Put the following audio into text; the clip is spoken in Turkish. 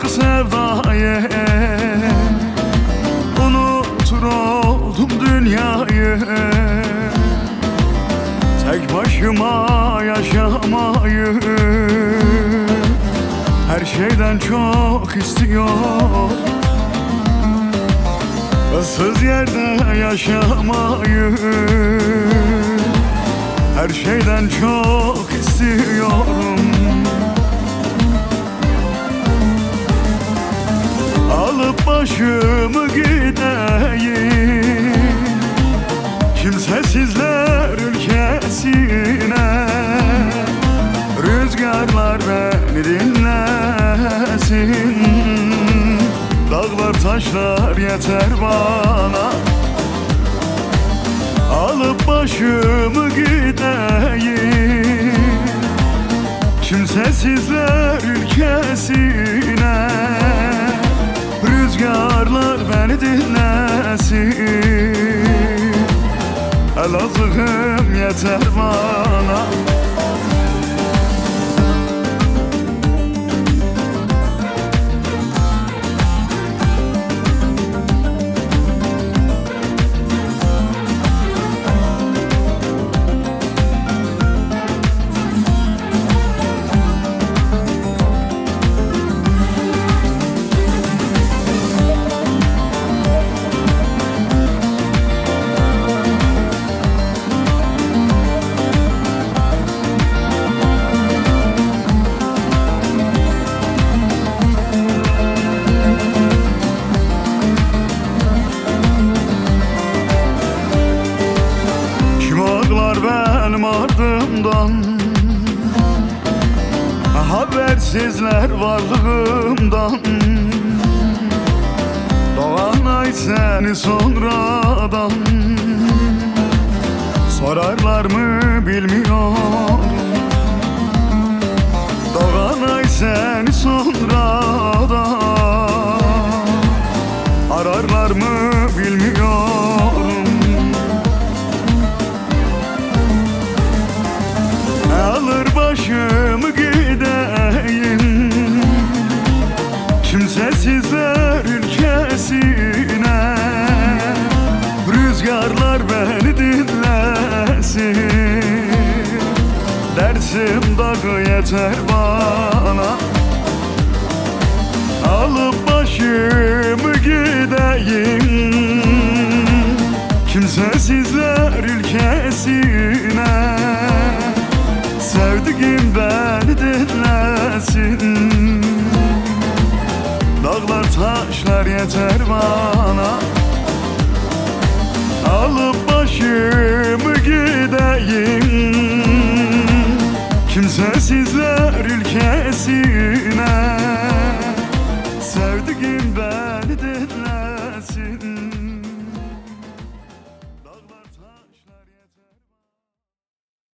Sevdayı unutur oldum dünyayı, tek başıma yaşamayı her şeyden çok istiyor. Issız yerde yaşamayı her şeyden çok istiyorum. Alıp başımı gideyim kimsesizler ülkesine, rüzgarlar beni dinlesin, dağlar taşlar yeter bana. Alıp başımı gideyim kimsesizler ülkesine, rüzgarlar beni dinlesin, Elazığ'ım yeter bana. Benim ardımdan habersizler varlığımdan, doğan ay seni sonradan sorarlar mı bilmiyorum. Doğan ay seni sonradan ararlar mı bilmiyorum. Alır başımı gideyim kimsesizler ülkesine, rüzgarlar beni dinlesin, dersim dağı yeter bana. Alıp başımı gideyim kimsesizler ülkesine, sevdiğim beni dinlesin, dağlar taşlar yeter bana. Alıp başımı gideyim kimsesizler ülkesine, sevdiğim beni dinlesin,